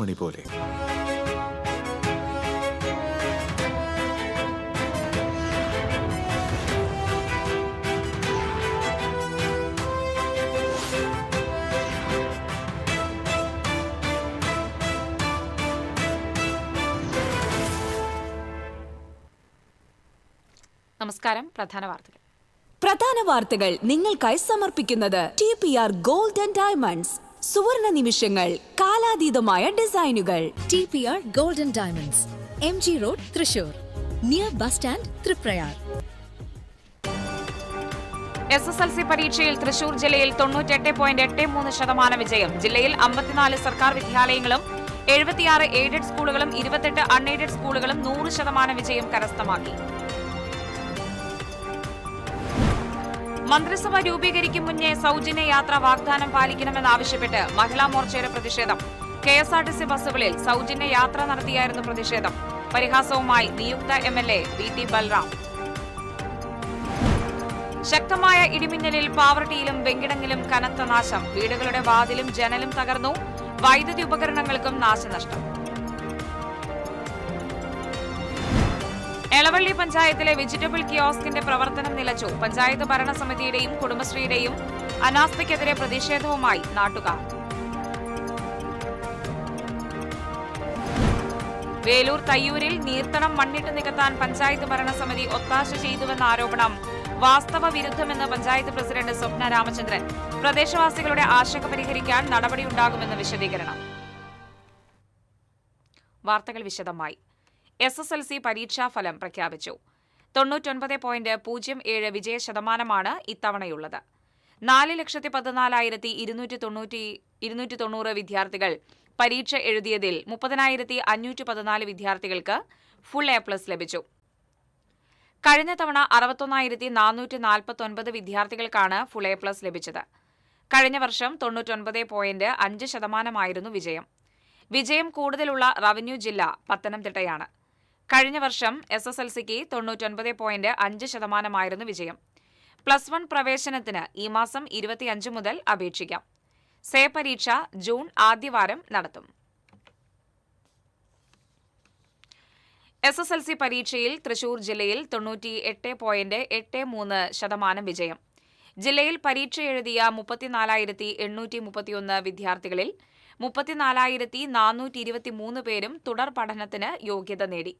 മണി പോലെ. നമസ്കാരം. പ്രധാന വാർത്തകൾ നിങ്ങൾക്കായി സമർപ്പിക്കുന്നത് TPR ഗോൾഡ് ആൻഡ് ഡയമണ്ട്സ്. സുവർണ നിമിഷങ്ങൾ, കാലാതീതമായ ഡിസൈനുകൾ. TPR gold and diamonds, MG road, Thrissur, near bus stand, Triprayar. SSLC പരീക്ഷയിൽ തൃശൂർ ജില്ലയിൽ 98.83% വിജയം. ജില്ലയിൽ 54 സർക്കാർ വിദ്യാലയങ്ങളും 76 എയ്ഡഡ് സ്കൂളുകളും 28 അൺഎയ്ഡഡ് സ്കൂളുകളും 100% വിജയം കരസ്ഥമാക്കി. മന്ത്രിസഭ രൂപീകരിക്കും മുന്നേ സൗജന്യ യാത്ര വാഗ്ദാനം പാലിക്കണമെന്നാവശ്യപ്പെട്ട് മഹിളാ മോർച്ചയുടെ പ്രതിഷേധം. KSRTC ബസ്സുകളിൽ സൗജന്യ യാത്ര നടത്തിയായിരുന്നു പ്രതിഷേധം. പരിഹാസവുമായി നിയുക്ത MLA VT ബൽറാം. ശക്തമായ ഇടിമിന്നലിൽ പാവർട്ടിയിലും വെങ്കിടങ്ങിലും കനത്ത നാശം. വീടുകളുടെ വാതിലും ജനലും തകർന്നു. വൈദ്യുതി ഉപകരണങ്ങൾക്കും നാശനഷ്ടം. എളവള്ളി പഞ്ചായത്തിലെ വെജിറ്റബിൾ കിയോസ്കിന്റെ പ്രവർത്തനം നിലച്ചു. പഞ്ചായത്ത് ഭരണസമിതിയുടെയും കുടുംബശ്രീയുടെയും അനാസ്ഥയ്ക്കെതിരെ പ്രതിഷേധവുമായി നാട്ടുകാർ. വേലൂർ തയ്യൂരിൽ നീർത്തടം മണ്ണിട്ട് നികത്താൻ പഞ്ചായത്ത് ഭരണസമിതി ഒത്താശ ചെയ്തുവെന്ന ആരോപണം വാസ്തവ വിരുദ്ധമെന്ന് പഞ്ചായത്ത് പ്രസിഡന്റ് സ്വപ്ന രാമചന്ദ്രൻ. പ്രദേശവാസികളുടെ ആശങ്ക പരിഹരിക്കാൻ നടപടിയുണ്ടാകുമെന്ന് വിശദീകരണം. വാർത്തകൾ വിശദമായി. SSLC പരീക്ഷാഫലം പ്രഖ്യാപിച്ചു. 99.07 വിജയശതമാനമാണ് ഇത്തവണയുള്ളത്. 4,14,290 വിദ്യാർത്ഥികൾ പരീക്ഷ എഴുതിയതിൽ 30,514 വിദ്യാർത്ഥികൾക്ക് ഫുൾ A+ ലഭിച്ചു. കഴിഞ്ഞ തവണ 61,449 വിദ്യാർത്ഥികൾക്കാണ് ഫുൾ A+ ലഭിച്ചത്. കഴിഞ്ഞ വർഷം 99.5% വിജയം. വിജയം കൂടുതലുള്ള റവന്യൂ ജില്ല പത്തനംതിട്ടയാണ്. കഴിഞ്ഞ വർഷം SSLCക്ക് 99.5% വിജയം. +1 പ്രവേശനത്തിന് ഈ മാസം 25 മുതൽ അപേക്ഷിക്കാം. സേ പരീക്ഷ ജൂൺ ആദ്യവാരം നടത്തും. SSLC പരീക്ഷയിൽ തൃശൂർ ജില്ലയിൽ 98.83% വിജയം. ജില്ലയിൽ പരീക്ഷ എഴുതിയ 34,831 വിദ്യാർത്ഥികളിൽ 34,423 പേരും തുടർ പഠനത്തിന് യോഗ്യത നേടി.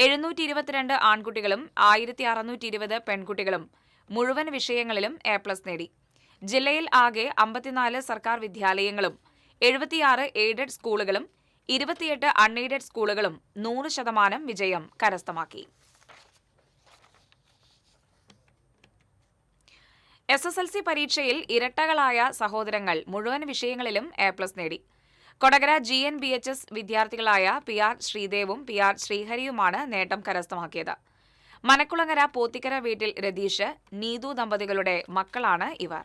722 ആൺകുട്ടികളും 1,620 പെൺകുട്ടികളും മുഴുവൻ വിഷയങ്ങളിലും A+ നേടി. ജില്ലയിൽ ആകെ 54 സർക്കാർ വിദ്യാലയങ്ങളും 76 എയ്ഡഡ് സ്കൂളുകളും 28 അൺഎയ്ഡഡ് സ്കൂളുകളും 100% വിജയം കരസ്ഥമാക്കി. SSLC പരീക്ഷയിൽ ഇരട്ടകളായ സഹോദരങ്ങൾ മുഴുവൻ വിഷയങ്ങളിലും A+ നേടി. കൊടകര GNBHS വിദ്യാർത്ഥികളായ PR ശ്രീദേവും PR ശ്രീഹരിയുമാണ് നേട്ടം കരസ്ഥമാക്കിയത്. മനക്കുളങ്ങര പോത്തിക്കര വീട്ടിൽ രതീഷ്, നീതു ദമ്പതികളുടെ മക്കളാണ് ഇവർ.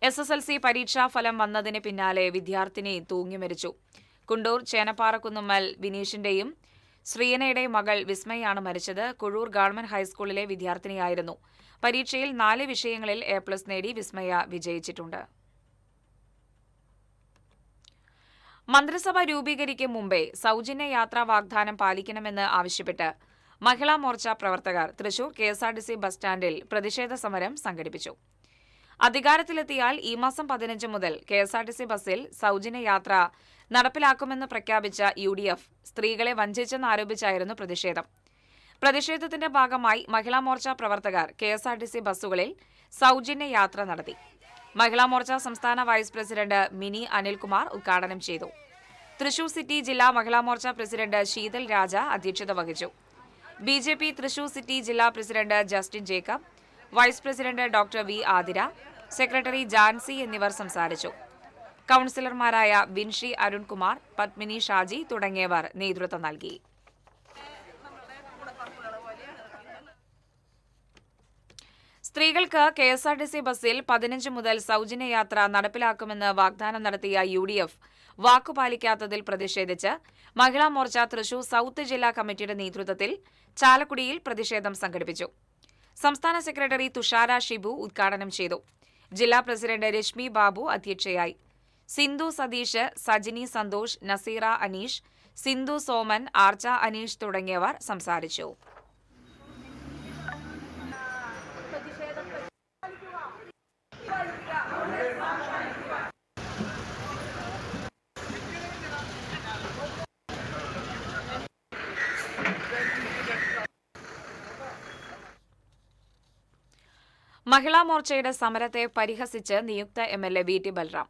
SSLC പരീക്ഷാഫലം വന്നതിന് പിന്നാലെ വിദ്യാർത്ഥിനി തൂങ്ങി മരിച്ചു. കുണ്ടൂർ ചേനപ്പാറക്കുന്നുമ്മൽ വിനീഷിന്റെയും ശ്രീയനയുടെയും മകൾ വിസ്മയാണ് മരിച്ചത്. കുഴൂർ ഗവൺമെന്റ് ഹൈസ്കൂളിലെ വിദ്യാർത്ഥിനിയായിരുന്നു. പരീക്ഷയിൽ 4 വിഷയങ്ങളിൽ A+ നേടി വിസ്മയ വിജയിച്ചിട്ടുണ്ട്. മന്ത്രിസഭ രൂപീകരിക്കും മുമ്പേ സൗജന്യ യാത്രാ വാഗ്ദാനം പാലിക്കണമെന്ന് ആവശ്യപ്പെട്ട് മഹിളാ മോർച്ച പ്രവർത്തകർ തൃശൂർ KSRTC ബസ് സ്റ്റാൻഡിൽ പ്രതിഷേധ സമരം സംഘടിപ്പിച്ചു. അധികാരത്തിലെത്തിയാൽ ഈ മാസം 15 മുതൽ KSRTC ബസ്സിൽ സൗജന്യ യാത്ര നടപ്പിലാക്കുമെന്ന് പ്രഖ്യാപിച്ച UDF സ്ത്രീകളെ വഞ്ചിച്ചെന്നാരോപിച്ചായിരുന്നു പ്രതിഷേധം. പ്രതിഷേധത്തിന്റെ ഭാഗമായി മഹിളാ മോർച്ച പ്രവർത്തകർ KSRTC ബസ്സുകളിൽ സൗജന്യ യാത്ര നടത്തി. മഹിളാ മോർച്ച സംസ്ഥാന വൈസ് പ്രസിഡന്റ് മിനി അനിൽകുമാർ ഉദ്ഘാടനം ചെയ്തു. തൃശൂർ സിറ്റി ജില്ലാ മഹിളാ മോർച്ച പ്രസിഡന്റ് ശീതൽ രാജ അധ്യക്ഷത വഹിച്ചു. BJP തൃശൂർ സിറ്റി ജില്ലാ president Justin Jacob, vice president doctor V Athira, secretary Jancy എന്നിവർ സംസാരിച്ചു. കൌൺസിലർമാരായ വിൻഷി അരുൺകുമാർ, പത്മിനി ഷാജി തുടങ്ങിയവർ നേതൃത്വം നൽകി. സ്ത്രീകൾക്ക് KSRTC ബസ്സിൽ 15 മുതൽ സൗജന്യ യാത്ര നടപ്പിലാക്കുമെന്ന് വാഗ്ദാനം നടത്തിയ UDF വാക്കുപാലിക്കാത്തതിൽ പ്രതിഷേധിച്ച് മഹിളാ മോർച്ച തൃശൂർ സൌത്ത് ജില്ലാ കമ്മിറ്റിയുടെ നേതൃത്വത്തിൽ ചാലക്കുടിയിൽ പ്രതിഷേധം സംഘടിപ്പിച്ചു. സംസ്ഥാന സെക്രട്ടറി തുഷാര ഷിബു ഉദ്ഘാടനം ചെയ്തു. ജില്ലാ പ്രസിഡന്റ് രശ്മി ബാബു അധ്യക്ഷയായി. സിന്ധു സതീഷ്, സജിനി സന്തോഷ്, നസീറ അനീഷ്, സിന്ധു സോമൻ, ആർച്ച അനീഷ് തുടങ്ങിയവർ സംസാരിച്ചു. മഹിളാ മോർച്ചയുടെ സമരത്തെ പരിഹസിച്ച് നിയുക്ത MLA VT ബൽറാം.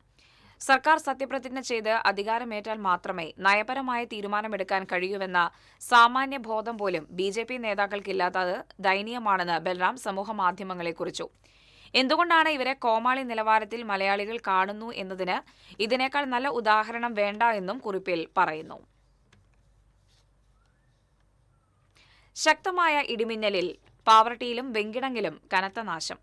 സർക്കാർ സത്യപ്രതിജ്ഞ ചെയ്ത് അധികാരമേറ്റാൽ മാത്രമേ നയപരമായ തീരുമാനമെടുക്കാൻ കഴിയൂവെന്ന സാമാന്യ ബോധം പോലും BJP നേതാക്കൾക്കില്ലാത്തത് ദയനീയമാണെന്ന് ബൽറാം സമൂഹമാധ്യമങ്ങളെ കുറിച്ചു. എന്തുകൊണ്ടാണ് ഇവരെ കോമാളി നിലവാരത്തിൽ മലയാളികൾ കാണുന്നു എന്നതിന് ഇതിനേക്കാൾ നല്ല ഉദാഹരണം വേണ്ട എന്നും കുറിപ്പിൽ പറയുന്നു. ശക്തമായ ഇടിമിന്നലിൽ പാവറട്ടിയിലും വെങ്കിടങ്ങിലും കനത്ത നാശം.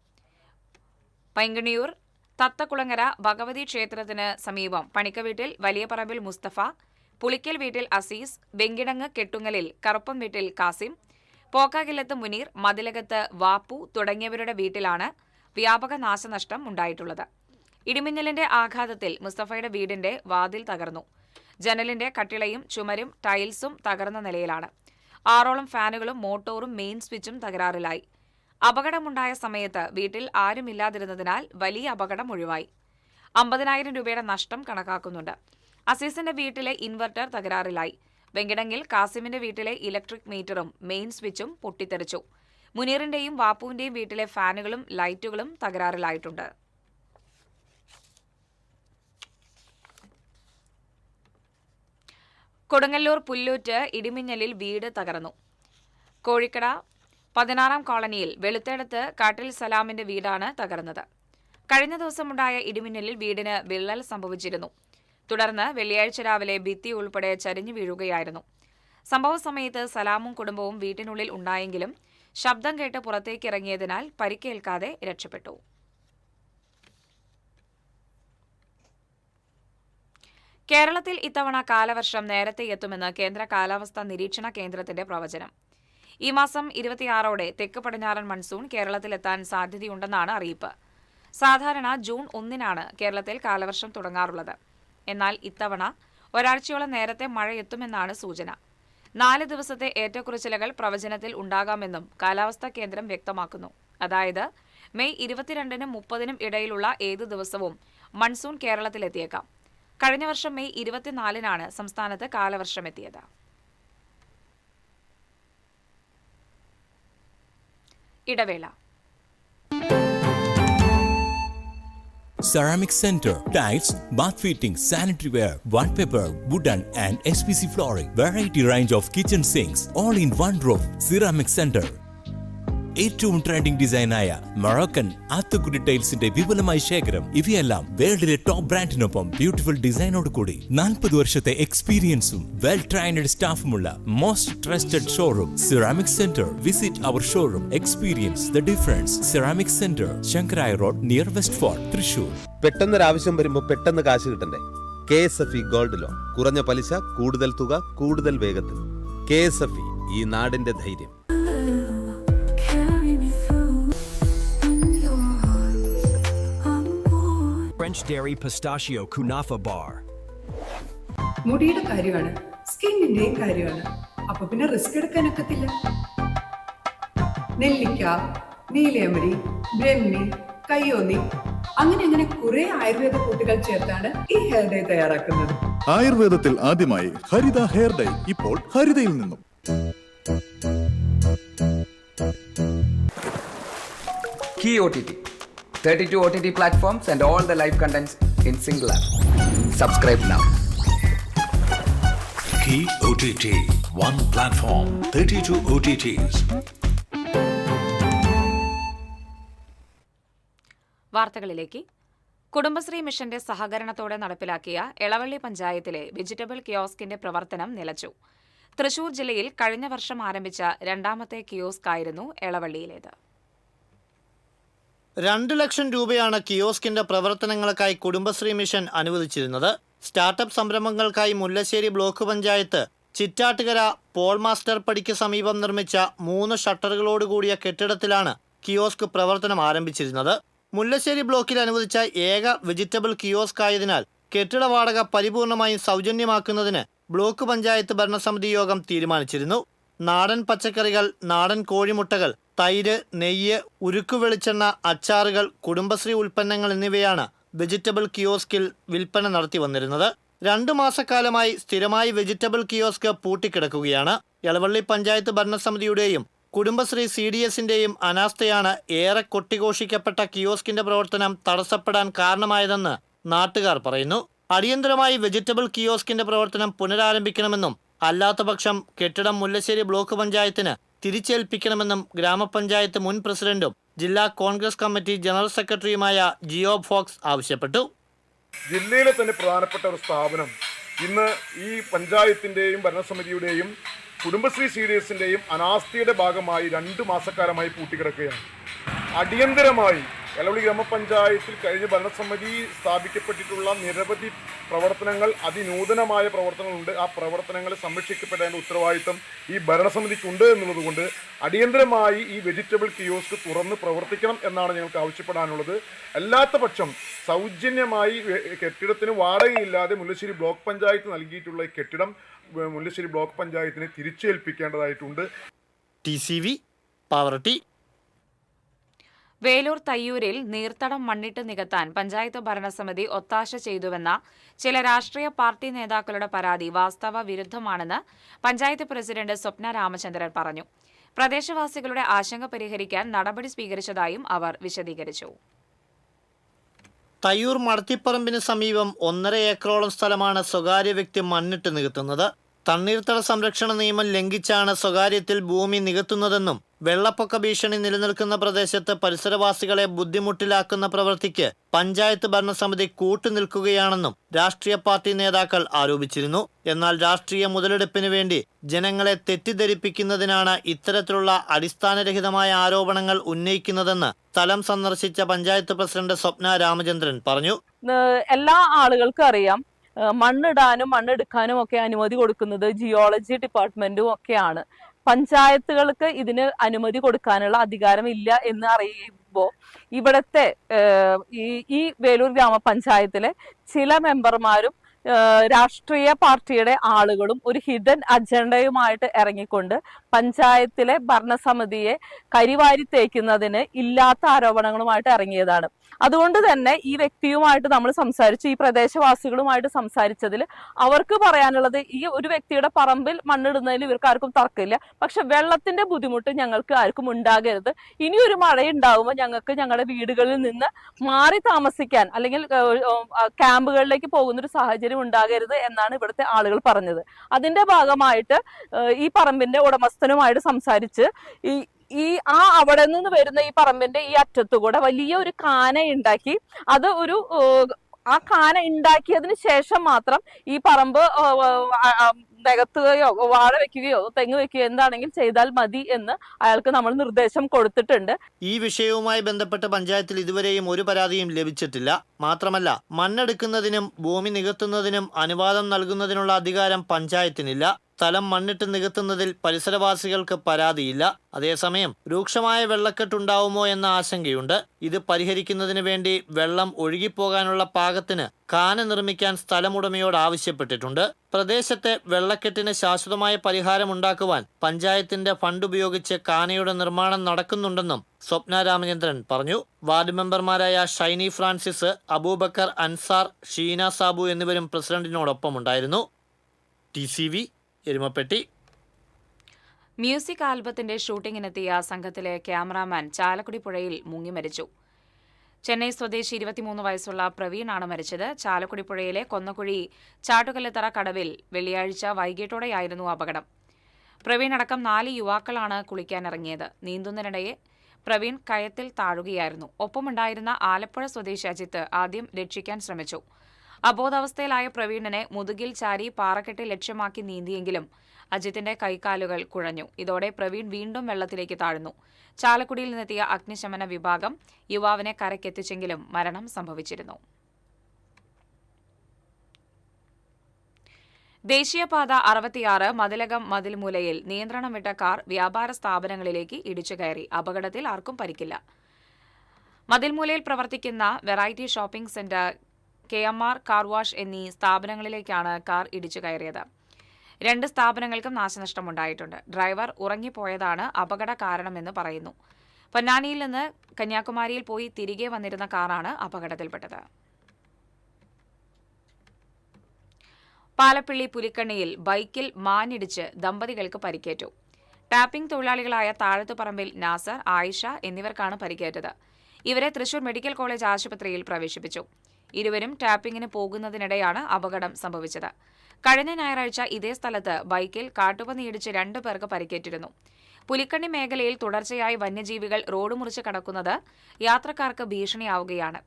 പൈങ്കണിയൂർ തത്തക്കുളങ്ങര ഭഗവതി ക്ഷേത്രത്തിന് സമീപം പണിക്കവീട്ടിൽ വലിയപറമ്പിൽ മുസ്തഫ, പുളിക്കൽ വീട്ടിൽ അസീസ്, വെങ്കിടങ്ങ് കെട്ടുങ്ങലിൽ കറുപ്പം വീട്ടിൽ കാസിം, പോക്കാകില്ലത്ത് മുനീർ, മതിലകത്ത് വാപ്പു തുടങ്ങിയവരുടെ വീട്ടിലാണ് വ്യാപക നാശനഷ്ടം ഉണ്ടായിട്ടുള്ളത്. ഇടിമിന്നലിന്റെ ആഘാതത്തിൽ മുസ്തഫയുടെ വീടിന്റെ വാതിൽ തകർന്നു. ജനലിന്റെ കട്ടിളയും ചുമരും ടൈൽസും തകർന്ന നിലയിലാണ്. 6ഓളം ഫാനുകളും മോട്ടോറും മെയിൻ സ്വിച്ചും തകരാറിലായി. അപകടമുണ്ടായ സമയത്ത് വീട്ടിൽ ആരുമില്ലാതിരുന്നതിനാൽ വലിയ അപകടം ഒഴിവായി. 50,000 രൂപയുടെ നഷ്ടം കണക്കാക്കുന്നുണ്ട്. അസീസിന്റെ വീട്ടിലെ ഇൻവെർട്ടർ തകരാറിലായി. വെങ്കിടങ്ങിൽ കാസിമിന്റെ വീട്ടിലെ ഇലക്ട്രിക് മീറ്ററും മെയിൻ സ്വിച്ചും പൊട്ടിത്തെറിച്ചു. മുനീറിന്റെയും വാപ്പുവിന്റെയും വീട്ടിലെ ഫാനുകളും ലൈറ്റുകളും തകരാറിലായിട്ടുണ്ട്. കൊടുങ്ങല്ലൂർ പുല്ലൂറ്റ് ഇടിമിന്നലിൽ വീട് തകർന്നു. കോഴിക്കട 16 കോളനിയിൽ വെളുത്തേടത്ത് കാട്ടിൽ സലാമിന്റെ വീടാണ് തകർന്നത്. കഴിഞ്ഞ ദിവസമുണ്ടായ ഇടിമിന്നലിൽ വീടിന് വിള്ളൽ സംഭവിച്ചിരുന്നു. തുടർന്ന് വെള്ളിയാഴ്ച രാവിലെ ഭിത്തി ഉൾപ്പെടെ ചരിഞ്ഞു വീഴുകയായിരുന്നു. സംഭവ സമയത്ത് സലാമും കുടുംബവും വീട്ടിനുള്ളിൽ ഉണ്ടായെങ്കിലും ശബ്ദം കേട്ട് പുറത്തേക്കിറങ്ങിയതിനാൽ പരിക്കേൽക്കാതെ രക്ഷപ്പെട്ടു. കേരളത്തിൽ ഇത്തവണ കാലവർഷം നേരത്തെ എത്തുമെന്ന് കേന്ദ്ര കാലാവസ്ഥാ നിരീക്ഷണ കേന്ദ്രത്തിന്റെ പ്രവചനം. ഈ മാസം 26ഓടെ തെക്ക് പടിഞ്ഞാറൻ മൺസൂൺ കേരളത്തിലെത്താൻ സാധ്യതയുണ്ടെന്നാണ് അറിയിപ്പ്. സാധാരണ ജൂൺ 1-നാണ് കേരളത്തിൽ കാലവർഷം തുടങ്ങാറുള്ളത്. എന്നാൽ ഇത്തവണ ഒരാഴ്ചയോളം നേരത്തെ മഴ എത്തുമെന്നാണ് സൂചന. 4 ദിവസത്തെ ഏറ്റക്കുറച്ചിലുകൾ പ്രവചനത്തിൽ ഉണ്ടാകാമെന്നും കാലാവസ്ഥാ കേന്ദ്രം വ്യക്തമാക്കുന്നു. അതായത് മെയ് 22-നും 30-നും ഇടയിലുള്ള ഏതു ദിവസവും മൺസൂൺ കേരളത്തിലെത്തിയേക്കാം. കഴിഞ്ഞ വർഷം മെയ് 24-നാണ് സംസ്ഥാനത്ത് കാലവർഷമെത്തിയത്. ഇടവേള. Ceramic Center, tiles, bath fittings, sanitary ware, wallpaper, wooden and SPC flooring, variety range of kitchen sinks, all in one roof. Ceramic Center. ഏറ്റവും ട്രെൻഡിംഗ് ഡിസൈനായ മൊറോക്കൻ ആത്തുക്കുടി ടൈൽസിന്റെ വിപുലമായ ശേഖരം. ഇവയെല്ലാം വേൾഡിലെ ടോപ്പ് ബ്രാൻഡിനൊപ്പം ബ്യൂട്ടിഫുൾ ഡിസൈനോട് കൂടി 40 വർഷത്തെ എക്സ്പീരിയൻസും വെൽ ട്രെയിൻഡ് സ്റ്റാഫുമുള്ള most trusted showroom ceramic centre. Visit our showroom, experience the difference. Ceramic centre, Sankaraiya road, near West Fort, Thrissur. പെട്ടെന്നൊരാവശ്യം വരുമ്പോൾ പെട്ടെന്ന് കാശ് കിട്ടണ്ടേ? KSFE gold loan. കുറഞ്ഞ പലിശ, കൂടുതൽ തുക, കൂടുതൽ വേഗത്തിൽ. KSFE, ഈ നാടിന്റെ ധൈര്യം. French Dairy Pistachio Kunafa Bar. മുടിയുടെ കാര്യമാണ്, സ്കിന്നിന്റെയും കാര്യമാണ്. അപ്പൊ പിന്നെ റിസ്ക് എടുക്കാനൊക്കത്തില്ല. നെല്ലിക്ക, നീലയമരി, ബ്രഹ്മി, കയ്യോന്നി, അങ്ങനെ കുറെ ആയുർവേദ കൂട്ടുകൾ ചേർത്താണ് ഈ ഹെയർ ഡേ തയ്യാറാക്കുന്നത്. ആയുർവേദത്തിൽ ആദ്യമായി ഹരിത ഹെയർ ഡൈ ഇപ്പോൾ ഹരിതയിൽ നിന്നും. Key OTT, 32 OTT platforms and all the live contents in single app. Subscribe now. Key OTT, one platform, 32 OTTs. വാർത്തകളിലേക്ക്. കുടുംബശ്രീ മിഷന്റെ സഹകരണത്തോടെ നടപ്പിലാക്കിയ എളവള്ളി പഞ്ചായത്തിലെ വെജിറ്റബിൾ കിയോസ്കിന്റെ പ്രവർത്തനം നിലച്ചു. തൃശൂർ ജില്ലയിൽ കഴിഞ്ഞ വർഷം ആരംഭിച്ച രണ്ടാമത്തെ കിയോസ്ക് ആയിരുന്നു എളവള്ളിയിലേത്. 2 ലക്ഷം രൂപയാണ് കിയോസ്കിന്റെ പ്രവർത്തനങ്ങൾക്കായി കുടുംബശ്രീ മിഷൻ അനുവദിച്ചിരുന്നത്. സ്റ്റാർട്ടപ്പ് സംരംഭങ്ങൾക്കായി Mullassery block panchayat Chittattukara Paul master പടിക്ക് സമീപം നിർമ്മിച്ച 3 ഷട്ടറുകളോടുകൂടിയ കെട്ടിടത്തിലാണ് കിയോസ്ക് പ്രവർത്തനം ആരംഭിച്ചിരുന്നത്. മുല്ലശ്ശേരി ബ്ലോക്കിൽ അനുവദിച്ച ഏക വെജിറ്റബിൾ കിയോസ്ക് ആയതിനാൽ കെട്ടിട വാടക പരിപൂർണമായും സൗജന്യമാക്കുന്നതിന് ബ്ലോക്ക് പഞ്ചായത്ത് ഭരണസമിതി യോഗം തീരുമാനിച്ചിരുന്നു. നാടൻ പച്ചക്കറികൾ, നാടൻ കോഴിമുട്ടകൾ, തൈര്, നെയ്യ്, ഉരുക്കു വെളിച്ചെണ്ണ, അച്ചാറുകൾ, കുടുംബശ്രീ ഉൽപ്പന്നങ്ങൾ എന്നിവയാണ് വെജിറ്റബിൾ കിയോസ്കിൽ വിൽപ്പന നടത്തി വന്നിരുന്നത്. 2 മാസക്കാലമായി സ്ഥിരമായി വെജിറ്റബിൾ കിയോസ്ക് പൂട്ടിക്കിടക്കുകയാണ്. എളവള്ളി പഞ്ചായത്ത് ഭരണസമിതിയുടെയും കുടുംബശ്രീ CDSന്റെയും അനാസ്ഥയാണ് ഏറെ കൊട്ടിഘോഷിക്കപ്പെട്ട കിയോസ്കിന്റെ പ്രവർത്തനം തടസ്സപ്പെടാൻ കാരണമായതെന്ന് നാട്ടുകാർ പറയുന്നു. അടിയന്തരമായി വെജിറ്റബിൾ കിയോസ്കിന്റെ പ്രവർത്തനം പുനരാരംഭിക്കണമെന്നും അല്ലാത്തപക്ഷം കെട്ടിടം മുല്ലശ്ശേരി ബ്ലോക്ക് പഞ്ചായത്തിന് തിരിച്ചേൽപ്പിക്കണമെന്നും ഗ്രാമപഞ്ചായത്ത് മുൻ പ്രസിഡന്റും ജില്ലാ കോൺഗ്രസ് കമ്മിറ്റി ജനറൽ സെക്രട്ടറിയുമായ ജിയോ ഫോക്സ് ആവശ്യപ്പെട്ടു. ജില്ലയിലെ തന്നെ പ്രധാനപ്പെട്ട ഒരു സ്ഥാപനം ഇന്ന് ഈ പഞ്ചായത്തിൻ്റെയും ഭരണസമിതിയുടെയും കുടുംബശ്രീ CDSന്റെയും അനാസ്ഥയുടെ ഭാഗമായി 2 മാസക്കാലമായി പൂട്ടിക്കിടക്കുകയാണ്. അടിയന്തരമായി എളവള്ളി ഗ്രാമപഞ്ചായത്തിൽ കഴിഞ്ഞ ഭരണസമിതി സ്ഥാപിക്കപ്പെട്ടിട്ടുള്ള നിരവധി പ്രവർത്തനങ്ങൾ, അതിനൂതനമായ പ്രവർത്തനങ്ങളുണ്ട്. ആ പ്രവർത്തനങ്ങൾ സംരക്ഷിക്കപ്പെടേണ്ട ഉത്തരവാദിത്തം ഈ ഭരണസമിതിക്കുണ്ട് എന്നുള്ളതുകൊണ്ട് അടിയന്തരമായി ഈ വെജിറ്റബിൾ കിയോസ്ക് തുറന്ന് പ്രവർത്തിക്കണം എന്നാണ് ഞങ്ങൾക്ക് ആവശ്യപ്പെടാനുള്ളത്. അല്ലാത്ത പക്ഷം സൗജന്യമായി കെട്ടിടത്തിന് വാടകയില്ലാതെ മുല്ലശ്ശേരി ബ്ലോക്ക് പഞ്ചായത്ത് നൽകിയിട്ടുള്ള ഈ കെട്ടിടം മുല്ലശ്ശേരി ബ്ലോക്ക് പഞ്ചായത്തിന് തിരിച്ചേൽപ്പിക്കേണ്ടതായിട്ടുണ്ട്. TCV പാവറട്ടി. വേലൂർ തയ്യൂരിൽ നീർത്തടം മണ്ണിട്ട് നികത്താൻ പഞ്ചായത്ത് ഭരണസമിതി ഒത്താശ ചെയ്തുവെന്ന ചില രാഷ്ട്രീയ പാർട്ടി നേതാക്കളുടെ പരാതി വാസ്തവ വിരുദ്ധമാണെന്ന് പഞ്ചായത്ത് പ്രസിഡന്റ് സ്വപ്ന രാമചന്ദ്രൻ പറഞ്ഞു. പ്രദേശവാസികളുടെ ആശങ്ക പരിഹരിക്കാൻ നടപടി സ്വീകരിച്ചതായും അവർ വിശദീകരിച്ചു. തയ്യൂർ മടത്തിപ്പറമ്പിന് സമീപം 1.5 ഏക്കറോളം സ്ഥലമാണ് സ്വകാര്യ വ്യക്തി മണ്ണിട്ട് നികത്തുന്നത്. തണ്ണീർത്തട സംരക്ഷണ നിയമം ലംഘിച്ചാണ് സ്വകാര്യത്തിൽ ഭൂമി നികത്തുന്നതെന്നും വെള്ളപ്പൊക്ക ഭീഷണി നിലനിൽക്കുന്ന പ്രദേശത്ത് പരിസരവാസികളെ ബുദ്ധിമുട്ടിലാക്കുന്ന പ്രവൃത്തിക്ക് പഞ്ചായത്ത് ഭരണസമിതി കൂട്ടുനിൽക്കുകയാണെന്നും രാഷ്ട്രീയ പാർട്ടി നേതാക്കൾ ആരോപിച്ചിരുന്നു. എന്നാൽ രാഷ്ട്രീയ മുതലെടുപ്പിന് വേണ്ടി ജനങ്ങളെ തെറ്റിദ്ധരിപ്പിക്കുന്നതിനാണ് ഇത്തരത്തിലുള്ള അടിസ്ഥാനരഹിതമായ ആരോപണങ്ങൾ ഉന്നയിക്കുന്നതെന്ന് സ്ഥലം സന്ദർശിച്ച പഞ്ചായത്ത് പ്രസിഡന്റ് സ്വപ്ന രാമചന്ദ്രൻ പറഞ്ഞു. എല്ലാ ആളുകൾക്കും അറിയാം, മണ്ണിടാനും മണ്ണെടുക്കാനും ഒക്കെ അനുമതി കൊടുക്കുന്നത് ജിയോളജി ഡിപ്പാർട്ട്മെന്റും ഒക്കെയാണ്. പഞ്ചായത്തുകൾക്ക് ഇതിന് അനുമതി കൊടുക്കാനുള്ള അധികാരം ഇല്ല എന്ന് അറിയുമ്പോൾ ഇവിടുത്തെ ഈ വേലൂർ ഗ്രാമപഞ്ചായത്തിലെ ചില മെമ്പർമാരും രാഷ്ട്രീയ പാർട്ടിയുടെ ആളുകളും ഒരു ഹിഡൻ അജണ്ടയുമായിട്ട് ഇറങ്ങിക്കൊണ്ട് പഞ്ചായത്തിലെ ഭരണസമിതിയെ കരിവാരി തേക്കുന്നതിന് ഇല്ലാത്ത ആരോപണങ്ങളുമായിട്ട് ഇറങ്ങിയതാണ്. അതുകൊണ്ട് തന്നെ ഈ വ്യക്തിയുമായിട്ട് നമ്മൾ സംസാരിച്ചു, ഈ പ്രദേശവാസികളുമായിട്ട് സംസാരിച്ചതിൽ അവർക്ക് പറയാനുള്ളത്, ഈ ഒരു വ്യക്തിയുടെ പറമ്പിൽ മണ്ണിടുന്നതിൽ ഇവർക്ക് ആർക്കും തർക്കമില്ല, പക്ഷെ വെള്ളത്തിന്റെ ബുദ്ധിമുട്ട് ഞങ്ങൾക്ക് ആർക്കും ഉണ്ടാകരുത്. ഇനിയൊരു മഴയുണ്ടാകുമ്പോൾ ഞങ്ങൾക്ക് ഞങ്ങളുടെ വീടുകളിൽ നിന്ന് മാറി താമസിക്കാൻ അല്ലെങ്കിൽ ക്യാമ്പുകളിലേക്ക് പോകുന്നൊരു സാഹചര്യം ഉണ്ടാകരുത് എന്നാണ് ഇവിടുത്തെ ആളുകൾ പറഞ്ഞത്. അതിന്റെ ഭാഗമായിട്ട് ഈ പറമ്പിന്റെ ഉടമസ്ഥനുമായിട്ട് സംസാരിച്ച് അവിടെ നിന്ന് വരുന്ന ഈ പറമ്പിന്റെ ഈ അറ്റത്തുകൂടെ വലിയ ഒരു കാന ഉണ്ടാക്കി, അത് ആ കാന ഉണ്ടാക്കിയതിന് ശേഷം മാത്രം ഈ പറമ്പ് നികത്തുകയോ വാഴ വെക്കുകയോ തെങ്ങ് വെക്കുകയോ എന്താണെങ്കിൽ ചെയ്താൽ മതി എന്ന് അയാൾക്ക് നമ്മൾ നിർദ്ദേശം കൊടുത്തിട്ടുണ്ട്. ഈ വിഷയവുമായി ബന്ധപ്പെട്ട് പഞ്ചായത്തിൽ ഇതുവരെയും ഒരു പരാതിയും ലഭിച്ചിട്ടില്ല. മാത്രമല്ല, മണ്ണെടുക്കുന്നതിനും ഭൂമി നികത്തുന്നതിനും അനുവാദം നൽകുന്നതിനുള്ള അധികാരം പഞ്ചായത്തിനില്ല. സ്ഥലം മണ്ണിട്ട് നികത്തുന്നതിൽ പരിസരവാസികൾക്ക് പരാതിയില്ല. അതേസമയം രൂക്ഷമായ വെള്ളക്കെട്ടുണ്ടാവുമോ എന്ന ആശങ്കയുണ്ട്. ഇത് പരിഹരിക്കുന്നതിന് വേണ്ടി വെള്ളം ഒഴുകിപ്പോകാനുള്ള പാകത്തിന് കാന നിർമ്മിക്കാൻ സ്ഥലമുടമയോട് ആവശ്യപ്പെട്ടിട്ടുണ്ട്. പ്രദേശത്തെ വെള്ളക്കെട്ടിന് ശാശ്വതമായ പരിഹാരമുണ്ടാക്കുവാൻ പഞ്ചായത്തിന്റെ ഫണ്ട് ഉപയോഗിച്ച് കാനയുടെ നിർമ്മാണം നടക്കുന്നുണ്ടെന്നും സ്വപ്ന രാമചന്ദ്രൻ പറഞ്ഞു. വാർഡ് മെമ്പർമാരായ ഷൈനി ഫ്രാൻസിസ്, അബൂബക്കർ അൻസാർ, ഷീന സാബു എന്നിവരും പ്രസിഡന്റിനോടൊപ്പമുണ്ടായിരുന്നു. TCV എരുമപ്പെട്ടി. മ്യൂസിക് ആൽബത്തിന്റെ ഷൂട്ടിങ്ങിനെത്തിയ സംഘത്തിലെ ക്യാമറാമാൻ ചാലക്കുടി പുഴയിൽ മുങ്ങി മരിച്ചു. ചെന്നൈ സ്വദേശി 23 വയസ്സുള്ള പ്രവീണാണ് മരിച്ചത്. ചാലക്കുടി പുഴയിലെ കൊന്നക്കുഴി ചാട്ടുകല്ലുത്തറ കടവിൽ വെള്ളിയാഴ്ച വൈകിട്ടോടെയായിരുന്നു അപകടം. പ്രവീൺ അടക്കം 4 യുവാക്കളാണ് കുളിക്കാനിറങ്ങിയത്. നീന്തുന്നതിനിടെ പ്രവീൺ കയത്തിൽ താഴുകയായിരുന്നു. ഒപ്പമുണ്ടായിരുന്ന ആലപ്പുഴ സ്വദേശി അജിത്ത് ആദ്യം രക്ഷിക്കാൻ ശ്രമിച്ചു. അബോധാവസ്ഥയിലായ പ്രവീണിനെ മുതുകിൽ ചാരി പാറക്കെട്ട് ലക്ഷ്യമാക്കി നീന്തിയെങ്കിലും അജിത്തിന്റെ കൈകാലുകൾ കുഴഞ്ഞു. ഇതോടെ പ്രവീൺ വീണ്ടും വെള്ളത്തിലേക്ക് താഴ്ന്നു. ചാലക്കുടിയിൽ നിന്നെത്തിയ അഗ്നിശമന വിഭാഗം യുവാവിനെ കരക്കെത്തിച്ചെങ്കിലും മരണം സംഭവിച്ചിരുന്നു. ദേശീയപാത 66 മതിലകം മതിൽമൂലയിൽ നിയന്ത്രണം വിട്ട കാർ വ്യാപാര സ്ഥാപനങ്ങളിലേക്ക് ഇടിച്ചു കയറി. അപകടത്തിൽ ആർക്കും പരിക്കില്ല. മതിൽമൂലയിൽ പ്രവർത്തിക്കുന്ന variety shopping centre, KMR car wash എന്നീ സ്ഥാപനങ്ങളിലേക്കാണ് കാർ ഇടിച്ചു കയറിയത്. 2 സ്ഥാപനങ്ങൾക്കും നാശനഷ്ടമുണ്ടായിട്ടുണ്ട്. ഡ്രൈവർ ഉറങ്ങിപ്പോയതാണ് അപകട കാരണമെന്ന് പറയുന്നു. പൊന്നാനിയിൽ നിന്ന് കന്യാകുമാരിയിൽ പോയി തിരികെ വന്നിരുന്ന കാറാണ് അപകടത്തിൽപ്പെട്ടത്. പാലപ്പിള്ളി പുലിക്കണ്ണിയിൽ ബൈക്കിൽ മാനിടിച്ച് ദമ്പതികൾക്ക് പരിക്കേറ്റു. ടാപ്പിംഗ് തൊഴിലാളികളായ താഴത്തുപറമ്പിൽ നാസർ, ആയിഷ എന്നിവർക്കാണ് പരിക്കേറ്റത്. ഇവരെ തൃശൂർ മെഡിക്കൽ കോളേജ് ആശുപത്രിയിൽ പ്രവേശിപ്പിച്ചു. ഇരുവരും ടാപ്പിംഗിന് പോകുന്നതിനിടെയാണ് അപകടം സംഭവിച്ചത്. കഴിഞ്ഞ ഞായറാഴ്ച ഇതേ സ്ഥലത്ത് ബൈക്കിൽ കാട്ടുപന്നിയിടിച്ച് 2 പേർക്ക് പരിക്കേറ്റിരുന്നു. പുലിക്കണ്ണി മേഖലയിൽ തുടർച്ചയായി വന്യജീവികൾ റോഡ് മുറിച്ച് കടക്കുന്നത് യാത്രക്കാർക്ക് ഭീഷണിയാവുകയാണ്.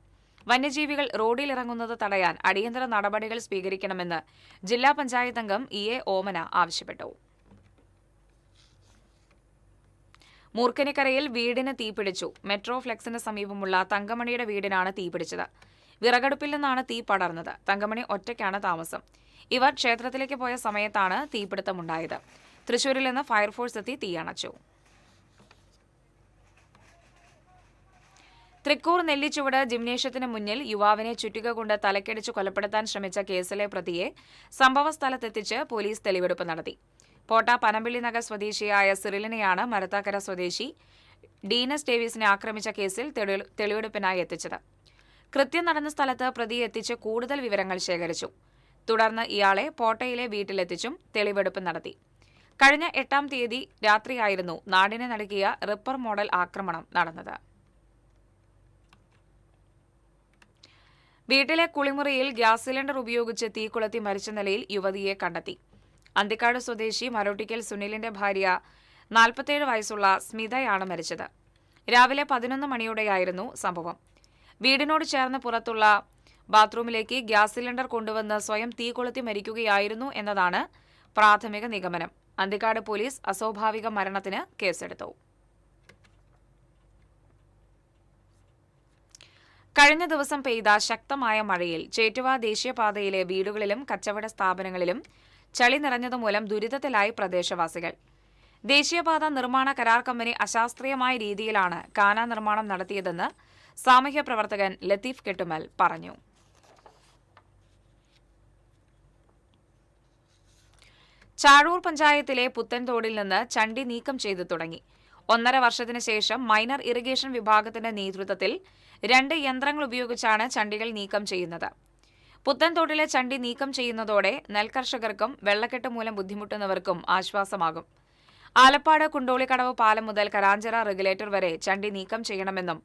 വന്യജീവികൾ റോഡിലിറങ്ങുന്നത് തടയാൻ അടിയന്തര നടപടികൾ സ്വീകരിക്കണമെന്ന് ജില്ലാ പഞ്ചായത്ത് അംഗം EA ഓമന ആവശ്യപ്പെട്ടു. മൂർക്കനിക്കരയിൽ വീടിന് തീപിടിച്ചു. മെട്രോ ഫ്ലെക്സിന് സമീപമുള്ള തങ്കമണിയുടെ വീടിനാണ് തീപിടിച്ചത്. വിറകടുപ്പിൽ നിന്നാണ് തീ പടർന്നത്. തങ്കമണി ഒറ്റയ്ക്കാണ് താമസം. ഇവർ ക്ഷേത്രത്തിലേക്ക് പോയ സമയത്താണ് തീപിടുത്തമുണ്ടായത്. തൃശൂരിൽ നിന്ന് ഫയർഫോഴ്സ് എത്തി തീയണച്ചു. തൃക്കൂർ നെല്ലിച്ചുവട് ജിംനേഷ്യത്തിന് മുന്നിൽ യുവാവിനെ ചുറ്റിക കൊണ്ട് തലക്കടിച്ച് കൊലപ്പെടുത്താൻ ശ്രമിച്ച കേസിലെ പ്രതിയെ സംഭവസ്ഥലത്തെത്തിച്ച് പോലീസ് തെളിവെടുപ്പ് നടത്തി. പോട്ട പനമ്പിള്ളി നഗർ സ്വദേശിയായ സിറിലിനെയാണ് മരത്താക്കര സ്വദേശി ഡീനസ് ഡേവിസിനെ ആക്രമിച്ച കേസിൽ തെളിവെടുപ്പിനായി എത്തിച്ചത്. കൃത്യം നടന്ന സ്ഥലത്ത് പ്രതിയെ എത്തിച്ച് കൂടുതൽ വിവരങ്ങൾ ശേഖരിച്ചു. തുടർന്ന് ഇയാളെ പോട്ടയിലെ വീട്ടിലെത്തിച്ചും തെളിവെടുപ്പ് നടത്തി. കഴിഞ്ഞ 8-ാം തീയതി രാത്രിയായിരുന്നു നാടിനെ നടുക്കിയ റിപ്പർ മോഡൽ ആക്രമണം നടന്നത്. വീട്ടിലെ കുളിമുറിയിൽ ഗ്യാസ് സിലിണ്ടർ ഉപയോഗിച്ച് തീ കൊളുത്തി മരിച്ച നിലയിൽ യുവതിയെ കണ്ടെത്തി. അന്തിക്കാട് സ്വദേശി മരോട്ടിക്കൽ സുനിലിന്റെ ഭാര്യ 47 വയസ്സുള്ള സ്മിതയാണ് മരിച്ചത്. രാവിലെ 11 മണിയോടെയായിരുന്നു സംഭവം. വീടിനോട് ചേർന്ന് പുറത്തുള്ള ബാത്റൂമിലേക്ക് ഗ്യാസ് സിലിണ്ടർ കൊണ്ടുവന്ന് സ്വയം തീ കൊളുത്തി മരിക്കുകയായിരുന്നു എന്നതാണ് പ്രാഥമിക നിഗമനം. അന്തിക്കാട് പോലീസ് അസ്വാഭാവിക മരണത്തിന് കേസെടുത്തു. കഴിഞ്ഞ ദിവസം പെയ്ത ശക്തമായ മഴയിൽ ചേറ്റുവ ദേശീയപാതയിലെ വീടുകളിലും കച്ചവട സ്ഥാപനങ്ങളിലും ചളി നിറഞ്ഞതുമൂലം ദുരിതത്തിലായി പ്രദേശവാസികൾ. ദേശീയപാത നിർമ്മാണ കരാർ കമ്പനി അശാസ്ത്രീയമായ രീതിയിലാണ് കാന നിർമ്മാണം നടത്തിയതെന്ന് സാമൂഹ്യ പ്രവർത്തകൻ ലത്തീഫ് കെട്ടുമൽ പറഞ്ഞു. ചാഴൂർ പഞ്ചായത്തിലെ പുത്തൻതോടിൽ നിന്ന് ചണ്ടി നീക്കം ചെയ്തു തുടങ്ങി. 1.5 വർഷത്തിന് ശേഷം മൈനർ ഇറിഗേഷൻ വിഭാഗത്തിന്റെ നേതൃത്വത്തിൽ 2 യന്ത്രങ്ങൾ ഉപയോഗിച്ചാണ് ചണ്ടികൾ നീക്കം ചെയ്യുന്നത്. പുത്തൻതോട്ടിലെ ചണ്ടി നീക്കം ചെയ്യുന്നതോടെ നെൽകർഷകർക്കും വെള്ളക്കെട്ട് മൂലം ബുദ്ധിമുട്ടുന്നവർക്കും ആശ്വാസമാകും. ആലപ്പാട് കുണ്ടോളിക്കടവ് പാലം മുതൽ കരാഞ്ചിറ റെഗുലേറ്റർ വരെ ചണ്ടി നീക്കം ചെയ്യണമെന്നും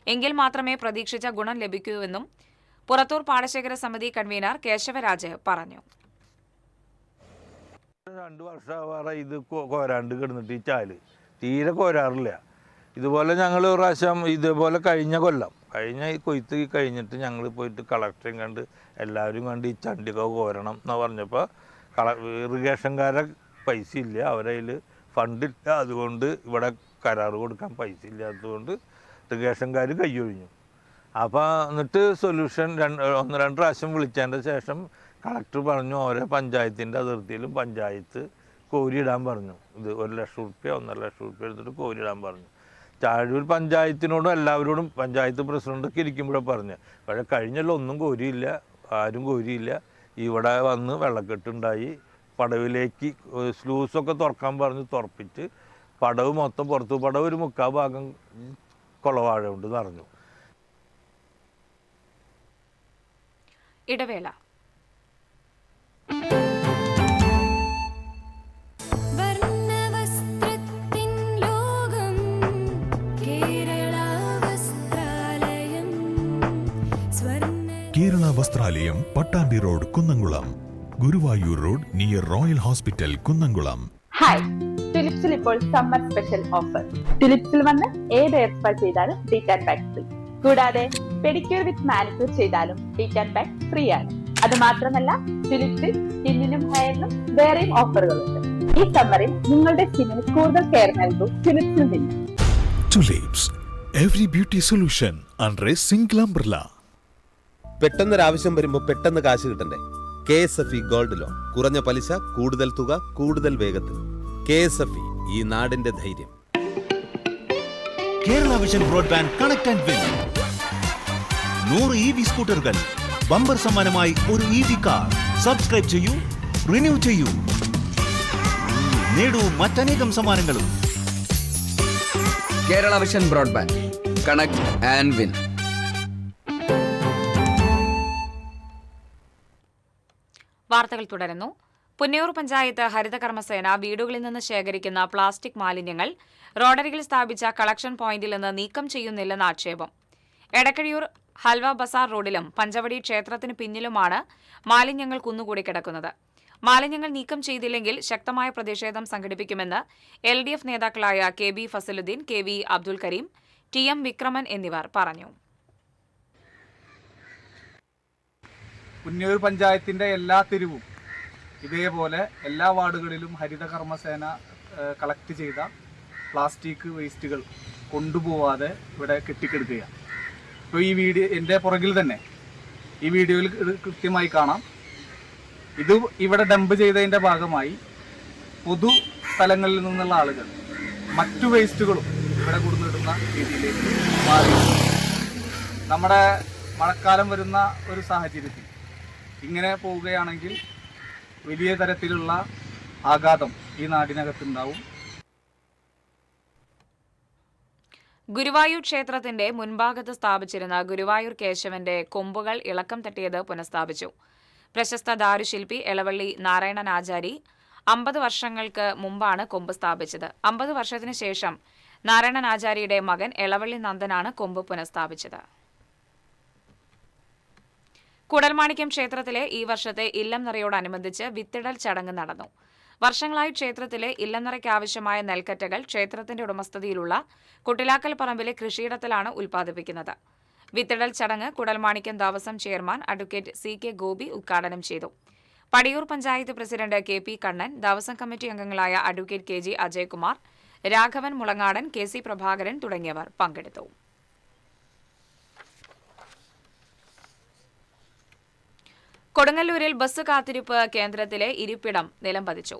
എങ്കിൽ മാത്രമേ പ്രതീക്ഷിച്ച ഗുണം ലഭിക്കൂവെന്നും പുറത്തൂർ പാടശേഖര സമിതി കൺവീനർ കേശവരാജ് പറഞ്ഞു. 2 വർഷമാവാറ ഇത് കോരാണ്ട് കിടന്നിട്ട് ഈ ചാല് തീരെ കോരാറില്ല. ഇതുപോലെ ഞങ്ങൾ ഒരു പ്രാവശ്യം ഇതുപോലെ കഴിഞ്ഞ കൊയ്ത്ത് കഴിഞ്ഞിട്ട് ഞങ്ങൾ പോയിട്ട് കളക്ടറേയും കണ്ട് എല്ലാവരും കണ്ട് ഈ ചണ്ടിക കോരണം എന്ന് പറഞ്ഞപ്പോൾ ഇറിഗേഷൻകാരെ പൈസ ഇല്ല, അവരതിൽ ഫണ്ടില്ല, അതുകൊണ്ട് ഇവിടെ കരാറ് കൊടുക്കാൻ പൈസ ഇല്ലാത്തതുകൊണ്ട് ഇറിഗേഷൻകാർ കൈയൊഴിഞ്ഞു. അപ്പോൾ എന്നിട്ട് സൊല്യൂഷൻ 1-2 പ്രാവശ്യം വിളിച്ചതിൻ്റെ ശേഷം കളക്ടർ പറഞ്ഞു ഓരോ പഞ്ചായത്തിൻ്റെ അതിർത്തിയിലും പഞ്ചായത്ത് കോരിയിടാൻ പറഞ്ഞു. ഇത് 1 ലക്ഷം റുപ്യ 1.5 ലക്ഷം റുപ്യ എടുത്തിട്ട് കോരിയിടാൻ പറഞ്ഞു. ചാഴൂർ പഞ്ചായത്തിനോടും എല്ലാവരോടും പഞ്ചായത്ത് പ്രസിഡൻ്റൊക്കെ ഇരിക്കുമ്പോഴേ പറഞ്ഞു. പക്ഷേ കഴിഞ്ഞല്ലോ ഒന്നും കോരിയില്ല, ആരും കോരിയില്ല. ഇവിടെ വന്ന് വെള്ളക്കെട്ടുണ്ടായി. പടവിലേക്ക് സ്ലൂസൊക്കെ തുറക്കാൻ പറഞ്ഞ് തുറപ്പിച്ച് പടവ് മൊത്തം പുറത്തു പടവ് ഒരു 3/4 ഭാഗം കുളവാഴ കൊണ്ട് നിറഞ്ഞു. ഇടവേള. Kerala Vasthralayam, Pattambi road, Kunnamkulam. Guruvayur road near royal hospital, Kunnamkulam. Hi, ഫിലിപ്സിൽ ഇപ്പോൾ സമ്മർ സ്പെഷ്യൽ ഓഫർ. ഫിലിപ്സിൽ വന്ന് ഏത് ഹെയർ സ്പാ ചെയ്താലും ഡീറ്റാൻ പാക്ക് ഫ്രീ. കൂടാതെ പെഡിക്യൂർ വിത്ത് മാനിക്യൂർ ചെയ്താലും ഡീറ്റാൻ പാക്ക് ഫ്രീ ആണ്. അത് മാത്രമല്ല, ഫിലിപ്സിൽ സ്കിന്നിനും ഹെയറിനും വേറെയും ഓഫറുകളുണ്ട്. ഈ സമ്മറിൽ നിങ്ങളുടെ സ്കിന്നിന് കൂടുതൽ കെയർ നൽകൂ ഫിലിപ്സിൽ നിന്ന്. Tulips, every beauty solution under a single umbrella. പെട്ടെന്നൊരാവശ്യം വരുമ്പോൾ പെട്ടെന്ന് കാശ് കിട്ടണ്ടേ? KSFE gold loan. കുറഞ്ഞ പലിശ, കൂടുതൽ തുക, കൂടുതൽ വേഗത്തിൽ. KSFE, ഈ നാടിന്റെ ധൈര്യം. Kerala vision broadband connect and win. 100 EV സ്കൂട്ടറുകൾ, ബമ്പർ സമ്മാനമായി ഒരു EV കാർ. സബ്സ്ക്രൈബ് ചെയ്യൂ, റിന്യൂ ചെയ്യൂ, നേടൂ മറ്റനേകം സമ്മാനങ്ങളും. Kerala vision broadband, connect and win. വാർത്തകൾ തുടരുന്നു. പുന്നയൂർ പഞ്ചായത്ത് ഹരിതകർമ്മസേന വീടുകളിൽ നിന്ന് ശേഖരിക്കുന്ന പ്ലാസ്റ്റിക് മാലിന്യങ്ങൾ റോഡരികിൽ സ്ഥാപിച്ച കളക്ഷൻ പോയിന്റിൽ നിന്ന് നീക്കം ചെയ്യുന്നില്ലെന്ന ആക്ഷേപം. എടക്കഴിയൂർ ഹൽവ ബസാർ റോഡിലും പഞ്ചവടി ക്ഷേത്രത്തിന് പിന്നിലുമാണ് മാലിന്യങ്ങൾ കുന്നുകൂടി കിടക്കുന്നത്. മാലിന്യങ്ങൾ നീക്കം ചെയ്തില്ലെങ്കിൽ ശക്തമായ പ്രതിഷേധം സംഘടിപ്പിക്കുമെന്ന് LDF നേതാക്കളായ KB Fazaluddin, KV Abdul Kareem, TM Vikraman എന്നിവർ പറഞ്ഞു. പുന്നയൂർ പഞ്ചായത്തിന്റെ എല്ലാ തെരുവും ഇതേപോലെ എല്ലാ വാർഡുകളിലും ഹരിതകർമ്മസേന കളക്ട് ചെയ്ത പ്ലാസ്റ്റിക് വേസ്റ്റുകൾ കൊണ്ടുപോവാതെ ഇവിടെ കെട്ടിക്കെടുക്കുകയാണ്. ഇപ്പോൾ ഈ വീഡിയോ എൻ്റെ പുറകിൽ തന്നെ ഈ വീഡിയോയിൽ കൃത്യമായി കാണാം. ഇത് ഇവിടെ ഡംപ് ചെയ്തതിൻ്റെ ഭാഗമായി പൊതു സ്ഥലങ്ങളിൽ നിന്നുള്ള ആളുകൾ മറ്റു വേസ്റ്റുകളും ഇവിടെ കൊടുത്തിടുന്ന രീതിയിലേക്ക് മാറി. നമ്മുടെ മഴക്കാലം വരുന്ന ഒരു സാഹചര്യത്തിൽ ഇങ്ങനെ പോവുകയാണെങ്കിൽ വലിയ തരത്തിലുള്ള ആഘാതം ഈ നാടിനകത്തുണ്ടാവും. ഗുരുവായൂർ ക്ഷേത്രത്തിന്റെ മുൻഭാഗത്ത് സ്ഥാപിച്ചിരുന്ന ഗുരുവായൂർ കേശവന്റെ കൊമ്പുകൾ ഇളക്കം തട്ടിയത് പുനഃസ്ഥാപിച്ചു. പ്രശസ്ത ദാരുശില്പി എളവള്ളി നാരായണൻ ആചാരി 50 വർഷങ്ങൾക്ക് മുമ്പാണ് കൊമ്പ് സ്ഥാപിച്ചത്. 50 വർഷത്തിനു ശേഷം നാരായണൻ ആചാരിയുടെ മകൻ എളവള്ളി നന്ദനാണ് കൊമ്പ് പുനഃസ്ഥാപിച്ചത്. കൂടൽമാണിക്യം ക്ഷേത്രത്തിലെ ഈ വർഷത്തെ ഇല്ലം നിറയോടനുബന്ധിച്ച് വിത്തിടൽ ചടങ്ങ് നടന്നു. വർഷങ്ങളായി ക്ഷേത്രത്തിലെ ഇല്ലം നിറയ്ക്കാവശ്യമായ നെൽക്കറ്റകൾ ക്ഷേത്രത്തിന്റെ ഉടമസ്ഥതയിലുള്ള കുട്ടിലാക്കൽ പറമ്പിലെ കൃഷിയിടത്തിലാണ് ഉൽപ്പാദിപ്പിക്കുന്നത്. വിത്തിടൽ ചടങ്ങ് Koodalmanikyam Devaswom chairman advocate CK Gopi ഉദ്ഘാടനം ചെയ്തു. Padiyur panchayat president KP Kannan, Devaswom committee അംഗങ്ങളായ advocate KG Ajaykumar, Raghavan Mulangadan, KC Prabhakaran തുടങ്ങിയവർ പങ്കെടുത്തു. കൊടുങ്ങല്ലൂരിൽ ബസ് കാത്തിരിപ്പ് കേന്ദ്രത്തിലെ ഇരിപ്പിടം നിലംപതിച്ചു.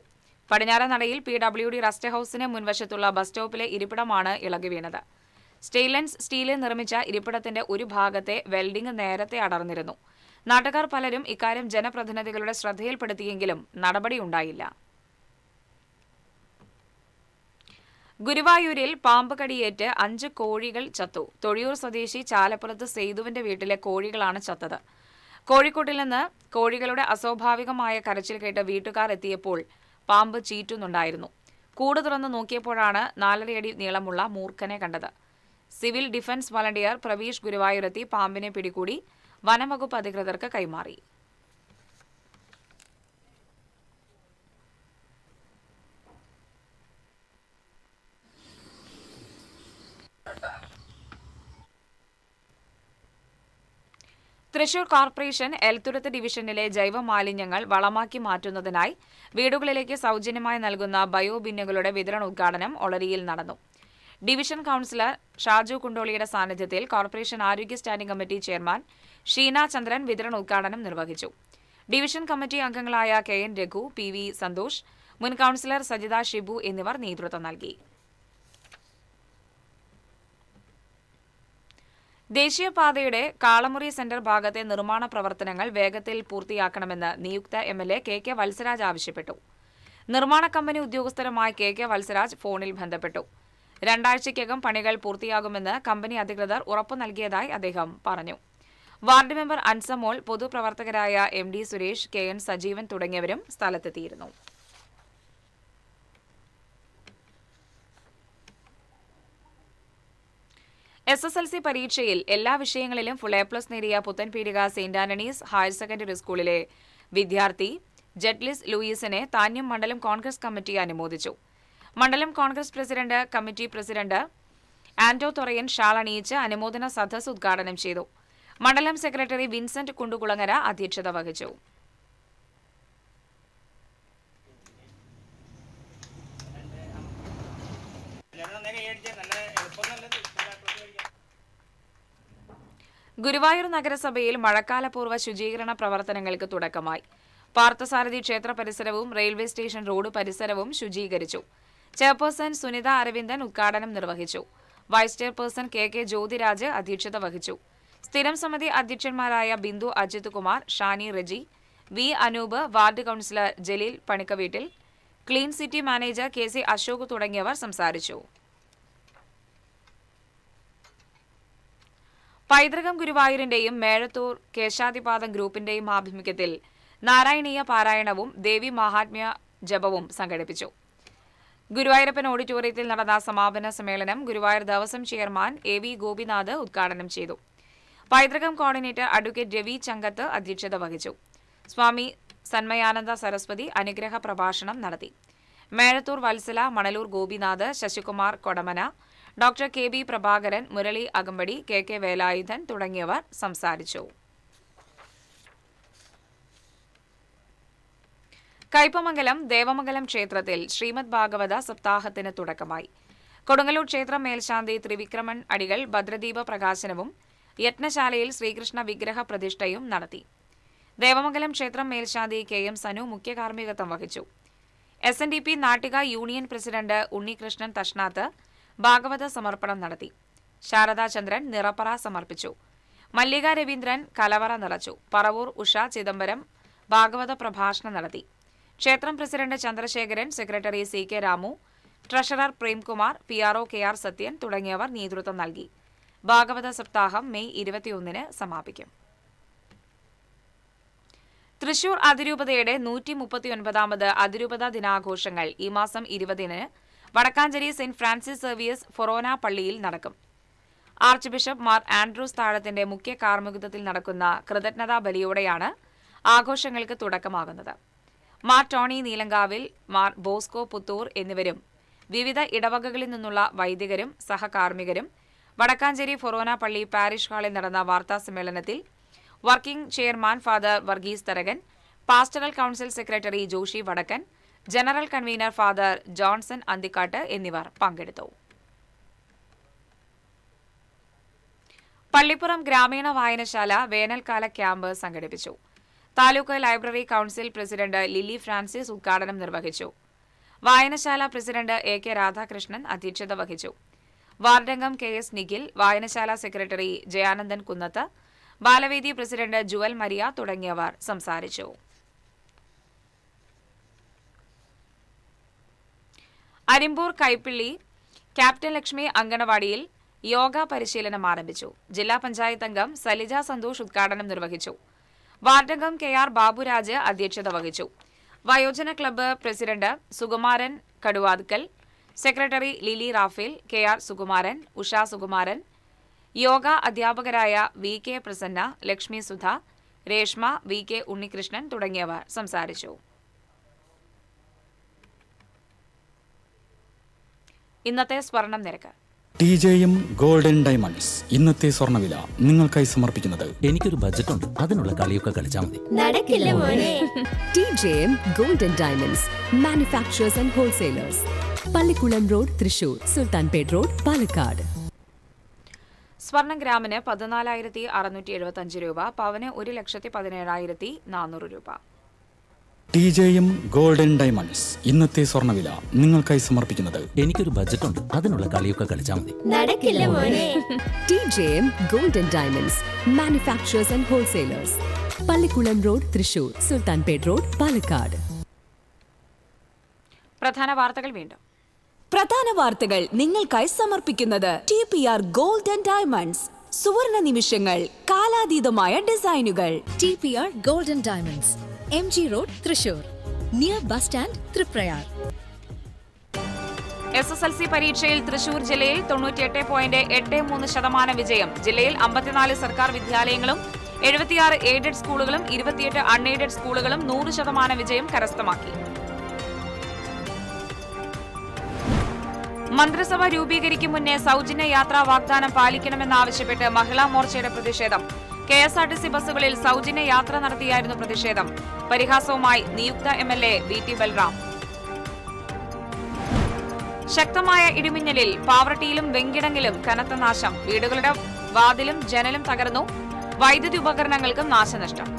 പടിഞ്ഞാറൻ നടയിൽ PWD റെസ്റ്റ് ഹൌസിന് മുൻവശത്തുള്ള ബസ് സ്റ്റോപ്പിലെ ഇരിപ്പിടമാണ് ഇളകി വീണത്. സ്റ്റെയിൻലെസ് സ്റ്റീലിൽ നിർമ്മിച്ച ഇരിപ്പിടത്തിന്റെ ഒരു ഭാഗത്തെ വെൽഡിംഗ് നേരത്തെ അടർന്നിരുന്നു. നാട്ടുകാർ പലരും ഇക്കാര്യം ജനപ്രതിനിധികളുടെ ശ്രദ്ധയിൽപ്പെടുത്തിയെങ്കിലും നടപടിയുണ്ടായില്ല. ഗുരുവായൂരിൽ പാമ്പ് കടിയേറ്റ് 5 കോഴികൾ ചത്തു. തൊഴിയൂർ സ്വദേശി ചാലപ്പുറത്ത് സെയ്തുവിന്റെ വീട്ടിലെ കോഴികളാണ് ചത്തത്. കോഴിക്കോട്ടിൽ നിന്ന് കോഴികളുടെ അസ്വാഭാവികമായ കരച്ചിൽ കേട്ട് വീട്ടുകാർ എത്തിയപ്പോൾ പാമ്പ് ചീറ്റുന്നുണ്ടായിരുന്നു. കൂട് തുറന്ന് നോക്കിയപ്പോഴാണ് 4.5 അടി നീളമുള്ള മൂർഖനെ കണ്ടത്. സിവിൽ ഡിഫൻസ് വളണ്ടിയർ പ്രവീഷ് ഗുരുവായൂരെത്തി പാമ്പിനെ പിടികൂടി വനംവകുപ്പ് അധികൃതർക്ക് കൈമാറി. തൃശൂർ കോർപ്പറേഷൻ എൽത്തുരുത്ത് ഡിവിഷനിലെ ജൈവമാലിന്യങ്ങൾ വളമാക്കി മാറ്റുന്നതിനായി വീടുകളിലേക്ക് സൗജന്യമായി നൽകുന്ന ബയോ ബിന്നുകളുടെ വിതരണ ഉദ്ഘാടനം ഒളരിയിൽ നടന്നു. ഡിവിഷൻ കൌൺസിലർ ഷാജു കുണ്ടോളിയുടെ സാന്നിധ്യത്തിൽ കോർപ്പറേഷൻ ആരോഗ്യ സ്റ്റാൻഡിംഗ് കമ്മിറ്റി ചെയർമാൻ ഷീന ചന്ദ്രൻ വിതരണ ഉദ്ഘാടനം നിർവഹിച്ചു. ഡിവിഷൻ കമ്മിറ്റി അംഗങ്ങളായ KN രഘു, PV സന്തോഷ്, മുൻ കൌൺസിലർ സജിത ഷിബു എന്നിവർ നേതൃത്വം നൽകി. ദേശീയപാതയുടെ കാളമുറി സെന്റർ ഭാഗത്തെ നിർമ്മാണ പ്രവർത്തനങ്ങൾ വേഗത്തിൽ പൂർത്തിയാക്കണമെന്ന് നിയുക്ത MLA KK വത്സരാജ് ആവശ്യപ്പെട്ടു. നിർമ്മാണ കമ്പനി ഉദ്യോഗസ്ഥരുമായി KK വത്സരാജ് ഫോണിൽ ബന്ധപ്പെട്ടു. 2 ആഴ്ചയ്ക്കകം പണികൾ പൂർത്തിയാകുമെന്ന് കമ്പനി അധികൃതർ ഉറപ്പു നൽകിയതായി അദ്ദേഹം പറഞ്ഞു. വാർഡ് മെമ്പർ അൻസമോൾ, പൊതുപ്രവർത്തകരായ MD സുരേഷ്, KN സജീവൻ തുടങ്ങിയവരും സ്ഥലത്തെത്തിയിരുന്നു. SSLC പരീക്ഷയിൽ എല്ലാ വിഷയങ്ങളിലും ഫുൾ A+ നേടിയ Puthenpeedika saint Antony's higher secondary സ്കൂളിലെ വിദ്യാർത്ഥി ജഡ്ലിസ് ലൂയിസിനെ താന്യം മണ്ഡലം കോൺഗ്രസ് കമ്മിറ്റി അനുമോദിച്ചു. മണ്ഡലം Congress president, committee president Anto Thorayan shawl അണിയിച്ച് അനുമോദന സദസ് ഉദ്ഘാടനം ചെയ്തു. മണ്ഡലം സെക്രട്ടറി വിൻസെന്റ് കുണ്ടുകുളങ്ങര അധ്യക്ഷത വഹിച്ചു. ഗുരുവായൂർ നഗരസഭയിൽ മഴക്കാലപൂർവ്വ ശുചീകരണ പ്രവർത്തനങ്ങൾക്ക് തുടക്കമായി. പാർത്ഥസാരഥി ക്ഷേത്ര പരിസരവും റെയിൽവേ സ്റ്റേഷൻ റോഡ് പരിസരവും ശുചീകരിച്ചു. ചെയർപേഴ്സൺ സുനിത അരവിന്ദൻ ഉദ്ഘാടനം നിർവഹിച്ചു. വൈസ് ചെയർപേഴ്സൺ KK ജ്യോതിരാജ് അധ്യക്ഷത വഹിച്ചു. സ്ഥിരം സമിതി അധ്യക്ഷന്മാരായ Bindu Ajith Kumar, Shani Reji, V Anoop, ward councillor Jaleel Panikkaveettil, clean city manager KC Ashok തുടങ്ങിയവർ സംസാരിച്ചു. പൈതൃകം ഗുരുവായൂരിന്റെയും മേഴത്തൂർ കേശാതിപാദം ഗ്രൂപ്പിന്റെയും ആഭിമുഖ്യത്തിൽ നാരായണീയ പാരായണവും ദേവി മഹാത്മ്യ ജപവും സംഘടിപ്പിച്ചു. ഗുരുവായൂരപ്പൻ ഓഡിറ്റോറിയത്തിൽ നടന്ന സമാപന സമ്മേളനം ഗുരുവായൂർ ദേവസ്വം ചെയർമാൻ AV ഗോപിനാഥ് ഉദ്ഘാടനം ചെയ്തു. പൈതൃകം കോർഡിനേറ്റർ അഡ്വക്കേറ്റ് രവി ചങ്കത്ത് അധ്യക്ഷത വഹിച്ചു. സ്വാമി സന്മയാനന്ദ സരസ്വതി അനുഗ്രഹ പ്രഭാഷണം നടത്തി. മേഴത്തൂർ വത്സല, മണലൂർ ഗോപിനാഥ്, ശശികുമാർ കൊടമന, ഡോക്ടർ KB പ്രഭാകരൻ, മുരളി അകമ്പടി, KK വേലായുധൻ തുടങ്ങിയവർ സംസാരിച്ചു. കയ്പമംഗലം ദേവമംഗലം ക്ഷേത്രത്തിൽ ശ്രീമദ് ഭാഗവത സപ്താഹത്തിന് തുടക്കമായി. കൊടുങ്ങല്ലൂർ ക്ഷേത്രം മേൽശാന്തി ത്രിവിക്രമൻ അടികൾ ഭദ്രദീപ പ്രകാശനവും യജ്ഞശാലയിൽ ശ്രീകൃഷ്ണ വിഗ്രഹ പ്രതിഷ്ഠയും നടത്തി. ദേവമംഗലം ക്ഷേത്രം മേൽശാന്തി KM സനു മുഖ്യ കാർമ്മികത്വം വഹിച്ചു. SNDP Nattika union president Unnikrishnan Thashnath ഭാഗവത സമർപ്പണം നടത്തി. ശാരദാചന്ദ്രൻ നിറപ്പറ സമർപ്പിച്ചു. മല്ലിക രവീന്ദ്രൻ കലവറ നിറച്ചു. പറവൂർ ഉഷ ചിദംബരം ഭാഗവത പ്രഭാഷണം നടത്തി. ക്ഷേത്രം president Chandrasekharan, secretary CK Ramu, treasurer Premkumar, PRO KR Sathyan തുടങ്ങിയവർ നേതൃത്വം നൽകി. ഭാഗവത സപ്താഹം മെയ് 21 സമാപിക്കും. തൃശൂർ അതിരൂപതയുടെ 139ാമത് അതിരൂപത ദിനാഘോഷങ്ങൾ ഈ മാസം 20 വടക്കാഞ്ചേരി സെന്റ് ഫ്രാൻസിസ് സേവിയേഴ്സ് ഫൊറോന പള്ളിയിൽ നടക്കും. ആർച്ച് ബിഷപ്പ് മാർ ആൻഡ്രൂസ് താഴത്തിന്റെ മുഖ്യ കാർമ്മികത്വത്തിൽ നടക്കുന്ന കൃതജ്ഞതാ ബലിയോടെയാണ് ആഘോഷങ്ങൾക്ക് തുടക്കമാകുന്നത്. മാർ ടോണി നീലങ്കാവിൽ, മാർ ബോസ്കോ പുത്തൂർ എന്നിവരും വിവിധ ഇടവകകളിൽ നിന്നുള്ള വൈദികരും സഹകാർമ്മികരും വടക്കാഞ്ചേരി ഫൊറോന പള്ളി പാരിഷ് ഹാളിൽ നടന്ന വാർത്താ സമ്മേളനത്തിൽ working chairman father Varghese Tharakan, pastoral council secretary Joshy Vadakkan, general convener father Johnson Anthikkatt എന്നിവർ പങ്കെടുത്തു. പള്ളിപ്പുറം ഗ്രാമീണ വായനശാല വേനൽക്കാല ക്യാമ്പ് സംഘടിപ്പിച്ചു. Taluk library council president Lilly Francis ഉദ്ഘാടനം നിർവഹിച്ചു. വായനശാല പ്രസിഡന്റ് AK രാധാകൃഷ്ണൻ അധ്യക്ഷത വഹിച്ചു. വാർഡംഗം KS നിഖിൽ, വായനശാല സെക്രട്ടറി ജയാനന്ദൻ കുന്നത്ത്, ബാലവേദി പ്രസിഡന്റ് ജുവൽ മരിയ തുടങ്ങിയവർ സംസാരിച്ചു. അരിമ്പൂർ കൈപ്പിള്ളി ക്യാപ്റ്റൻ ലക്ഷ്മി അങ്കണവാടിയിൽ യോഗ പരിശീലനം ആരംഭിച്ചു. ജില്ലാ പഞ്ചായത്ത് അംഗം സലിജ സന്തോഷ് ഉദ്ഘാടനം നിർവഹിച്ചു. വാർഡംഗം KR ബാബുരാജ് അധ്യക്ഷത വഹിച്ചു. വയോജന club president Sukumaran Kaduvadkkal, secretary Lily Raphael, KR Sukumaran, Usha Sukumaran, yoga അധ്യാപകരായ VK പ്രസന്ന, ലക്ഷ്മി സുധ, രേഷ്മ, VK ഉണ്ണികൃഷ്ണൻ തുടങ്ങിയവർ സംസാരിച്ചു. ഇന്നത്തെ സ്വർണം നിരക്ക്. TJM ഗോൾഡൻ ഡയമണ്ട്സ് ഇന്നത്തെ സ്വർണ്ണവില നിങ്ങൾക്കായി സമർപ്പിക്കുന്നത്. എനിക്കൊരു ബജറ്റ് ഉണ്ട്, അതിനുള്ള കളിയൊക്കെ കളിച്ചാൽ മതി. നടക്കില്ല മോനെ. TJM golden diamonds manufacturers and wholesalers, Pallikulam road, Thrissur, Sultanpet road, Palakkad. സ്വർണം ഗ്രാമിന് 14,675 രൂപ, പവന് 1,17,400 രൂപ. TJM ഗോൾഡൻ ഡയമണ്ട്സ് ഇന്നത്തെ സ്വർണ്ണവില നിങ്ങൾക്കായി സമർപ്പിക്കുന്നത്. എനിക്കൊരു ബജറ്റ് ഉണ്ട്, അതിനുള്ള കളിയൊക്കെ കളിച്ചാൽ മതി. നടക്കില്ല മോനെ. TJM golden diamonds manufacturers and wholesalers, Pallikulam road, Thrissur, Sultanpet road, Palakkad. പ്രധാന വാർത്തകൾ വീണ്ടും. പ്രധാന വാർത്തകൾ നിങ്ങൾക്കായി സമർപ്പിക്കുന്നത് TPR ഗോൾഡൻ ഡയമണ്ട്സ്, സുവർണ നിമിഷങ്ങൾ, കാലാതീതമായ ഡിസൈനുകൾ. TPR golden diamonds, MG road, Thrissur, near bus stand, Triprayar. SSLC പരീക്ഷയിൽ തൃശൂർ ജില്ലയിൽ 98.83% വിജയം. ജില്ലയിൽ 54 സർക്കാർ വിദ്യാലയങ്ങളും 76 എയ്ഡഡ് സ്കൂളുകളും 28 അൺഎയ്ഡഡ് സ്കൂളുകളും 100% വിജയം കരസ്ഥമാക്കി. മന്ത്രിസഭ രൂപീകരിക്കും മുന്നേ സൗജന്യ യാത്രാ വാഗ്ദാനം പാലിക്കണമെന്നാവശ്യപ്പെട്ട് മഹിളാ മോർച്ചയുടെ പ്രതിഷേധം. KSRTC ബസ്സുകളിൽ സൗജന്യ യാത്ര നടത്തിയായിരുന്നു പ്രതിഷേധം. പരിഹാസവുമായി നിയുക്ത MLA VT ബൽറാം. ശക്തമായ ഇടിമിന്നലിൽ പാവറട്ടിയിലും വെങ്കിടങ്ങിലും കനത്ത നാശം. വീടുകളുടെ വാതിലും ജനലും തകർന്നു. വൈദ്യുതി ഉപകരണങ്ങൾക്കും നാശനഷ്ടം.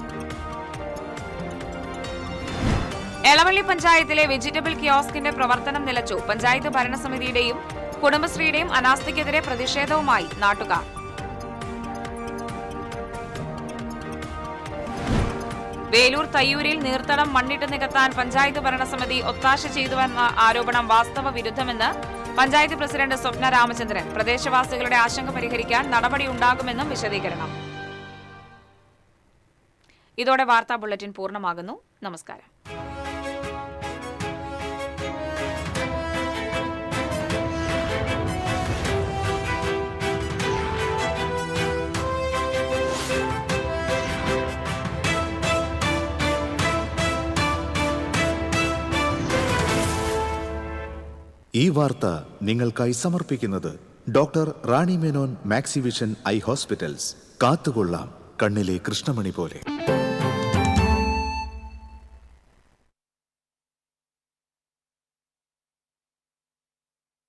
എളവള്ളി പഞ്ചായത്തിലെ വെജിറ്റബിൾ കിയോസ്കിന്റെ പ്രവർത്തനം നിലച്ചു. പഞ്ചായത്ത് ഭരണസമിതിയുടെയും കുടുംബശ്രീയുടെയും അനാസ്ഥയ്ക്കെതിരെ പ്രതിഷേധവുമായി നാട്ടുകാർ. വേലൂർ തയ്യൂരിൽ നീർത്തടം മണ്ണിട്ട് നികത്താൻ പഞ്ചായത്ത് ഭരണസമിതി ഒത്താശ ചെയ്തുവെന്ന ആരോപണം വാസ്തവ വിരുദ്ധമെന്ന് പഞ്ചായത്ത് പ്രസിഡന്റ് സ്വപ്ന രാമചന്ദ്രൻ. പ്രദേശവാസികളുടെ ആശങ്ക പരിഹരിക്കാൻ നടപടിയുണ്ടാകുമെന്നും വിശദീകരണം. ഇതോടെ വാർത്താ ബുള്ളറ്റിൻ പൂർണ്ണമാകുന്നു. നമസ്കാരം. ഈ വാർത്ത നിങ്ങൾക്കായി സമർപ്പിക്കുന്നത് doctor Rani Menon Maxivision I hospitals. കാത്തുകൊള്ളാം കണ്ണിലെ കൃഷ്ണമണി പോലെ.